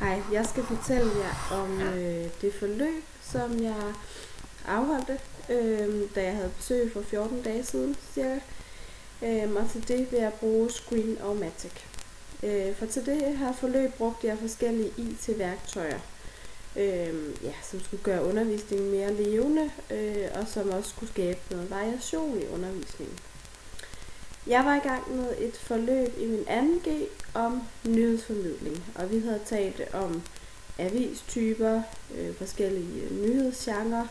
Hej, jeg skal fortælle jer om det forløb, som jeg afholdte, da jeg havde besøg for 14 dage siden cirka. Og til det vil jeg bruge Screen-O-Matic. For til det her forløb brugte jeg forskellige IT-værktøjer, som skulle gøre undervisningen mere levende, og som også skulle skabe noget variation i undervisningen. Jeg var i gang med et forløb i min 2G om nyhedsformidling, og vi havde talt om avistyper, forskellige nyhedsgenrer,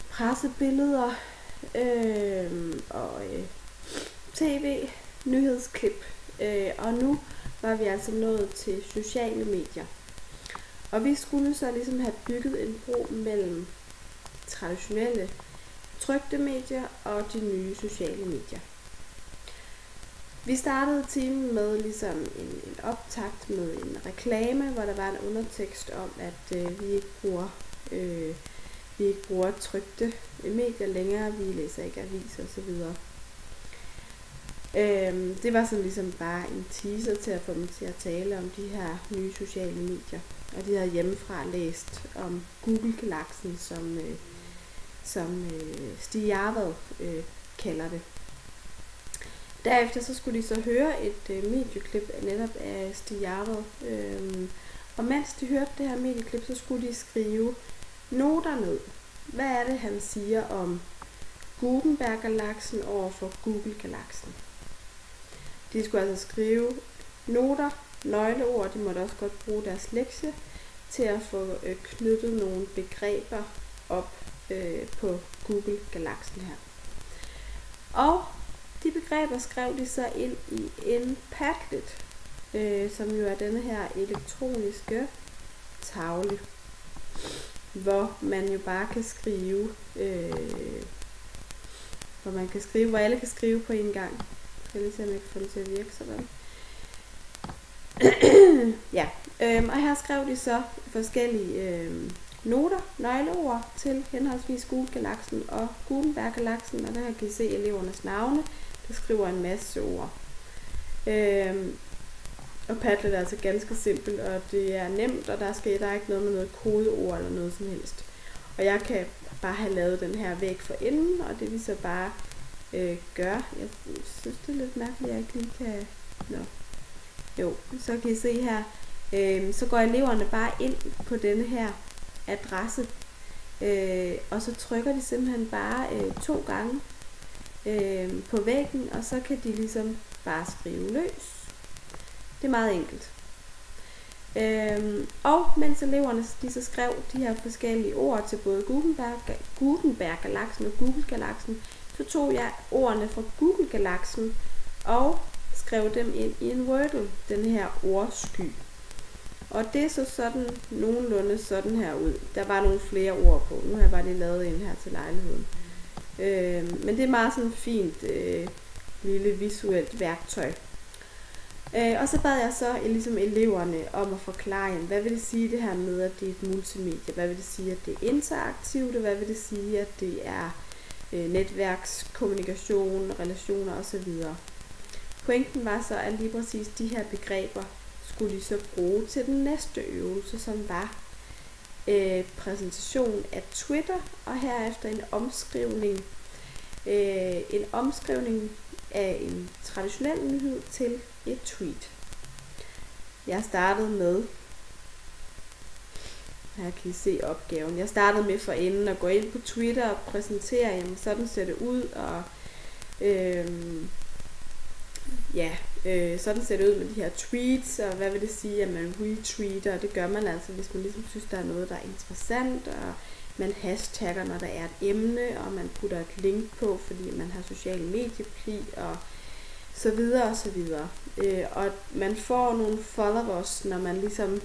pressebilleder og tv, nyhedsklip. Og nu var vi altså nået til sociale medier. Og vi skulle så ligesom have bygget en bro mellem traditionelle trykte medier og de nye sociale medier. Vi startede timen med ligesom en optakt med en reklame, hvor der var en undertekst om, at vi ikke bruger trykte medier længere, vi læser ikke aviser osv. Det var sådan ligesom bare en teaser til at få dem til at tale om de her nye sociale medier. Og de havde hjemmefra læst om Google-galaksen, som Stig Jarvad kalder det. Derefter så skulle de så høre et medieklip netop af Stig Jarvad. Og mens de hørte det her medieklip, så skulle de skrive noter ned. Hvad er det, han siger om Gutenberg-galaksen over for Google-galaksen? De skulle altså skrive noter, nøgleord, de måtte også godt bruge deres lektie til at få knyttet nogle begreber op på Google-galaksen her. Og de begreber skrev de så ind i en Padlet, som jo er denne her elektroniske tavle, hvor man jo bare kan skrive, hvor alle kan skrive på en gang. Jeg skal lige se, om jeg kan få det til at virke sådan. Og her skrev de så forskellige noter, nøgleord til henholdsvis Google-galaksen og Gutenberg-galaksen, og der kan I se elevernes navne, der skriver en masse ord. Og Padlet er altså ganske simpelt, og det er nemt, og der er ikke noget med noget kodeord eller noget som helst. Og jeg kan bare have lavet den her væg for enden, og det vi så bare gør, jeg synes det er lidt mærkeligt, at jeg ikke lige kan... Så kan I se her, så går eleverne bare ind på denne her adresse, og så trykker de simpelthen bare 2 gange på væggen, og så kan de ligesom bare skrive løs. Det er meget enkelt. Og mens eleverne de så skrev de her forskellige ord til både Gutenberg-galaksen og Google-galaksen, så tog jeg ordene fra Google-galaksen og skrev dem ind i en Wordle, den her ordsky. Og det så sådan nogenlunde sådan her ud. Der var nogle flere ord på. Nu har jeg bare lige lavet en her til lejligheden. Men det er meget sådan fint lille visuelt værktøj. Og så bad jeg så ligesom eleverne om at forklare, hvad vil det sige det her med, at det er et multimedie? Hvad vil det sige, at det er interaktivt? Og hvad vil det sige, at det er netværkskommunikation, relationer osv.? Pointen var så, at lige præcis de her begreber skulle de så bruge til den næste øvelse, som var præsentation af Twitter, og herefter en omskrivning af en traditionel nyhed til et tweet. Jeg startede med, her kan I se opgaven, jeg startede med for enden at gå ind på Twitter og præsentere, jamen sådan ser det ud, og sådan ser det ud med de her tweets, og hvad vil det sige, at man retweeter, og det gør man altså, hvis man ligesom synes, der er noget, der er interessant, og man hashtagger, når der er et emne, og man putter et link på, fordi man har social mediepli, og så videre, og så videre. Og man får nogle followers, når man ligesom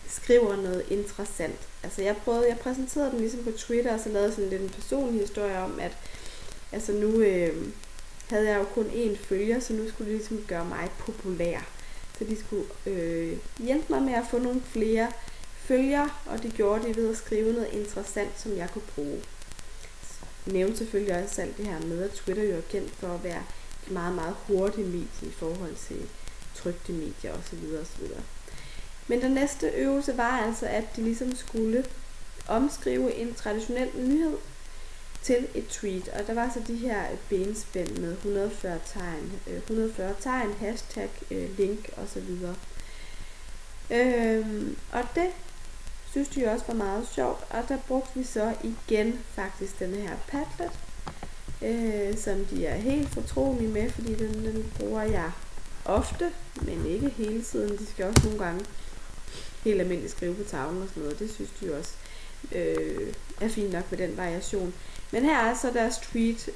skriver noget interessant. Altså jeg præsenterede den ligesom på Twitter, og så lavede sådan lidt en personlig historie om, at altså nu havde jeg jo kun én følger, så nu skulle de ligesom gøre mig populær. Så de skulle hjælpe mig med at få nogle flere følgere, og det gjorde de ved at skrive noget interessant, som jeg kunne bruge. Jeg nævnte selvfølgelig også alt det her med, at Twitter jo er kendt for at være meget, meget hurtigt medie i forhold til trykte medier osv. osv. Men den næste øvelse var altså, at de ligesom skulle omskrive en traditionel nyhed til et tweet. Og der var så de her benspænd med 140 tegn, hashtag, link osv. Og det synes de også var meget sjovt, og der brugte vi så igen faktisk denne her Padlet, som de er helt fortrolige med, fordi den bruger jeg ofte, men ikke hele tiden. De skal også nogle gange helt almindeligt skrive på tavlen og sådan noget. Det synes de også er fint nok med den variation. Men her er så deres tweet,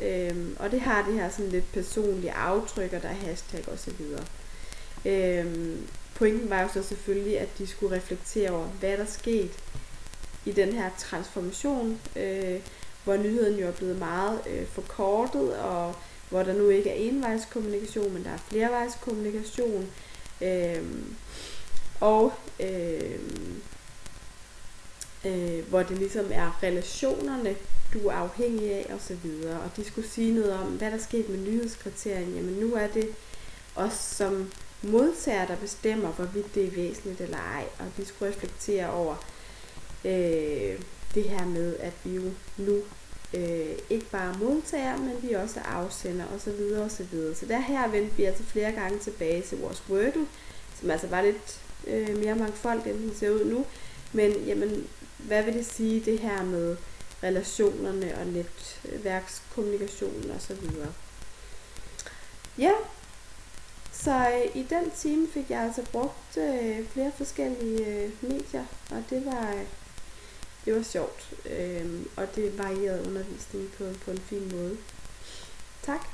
og det har det her sådan lidt personlige aftryk, og der er hashtag og så videre. Pointen var jo så selvfølgelig, at de skulle reflektere over, hvad der skete i den her transformation, hvor nyheden jo er blevet meget forkortet, og hvor der nu ikke er envejskommunikation, men der er flervejskommunikation, og hvor det ligesom er relationerne, du er afhængig af osv. Og de skulle sige noget om, hvad der skete med nyhedskriterierne. Jamen nu er det os som modtager, der bestemmer, hvorvidt det er væsentligt eller ej. Og de skulle reflektere over det her med, at vi jo nu ikke bare modtager, men vi også er afsender osv. osv. Så der her vendte vi altså flere gange tilbage til vores Wordle, som altså var lidt mere mangfoldigt, end den ser ud nu. Men jamen, hvad vil det sige, det her med relationerne og netværkskommunikationen osv. Ja, så i den time fik jeg altså brugt flere forskellige medier, og det var sjovt, og det varierede undervisningen på en fin måde. Tak.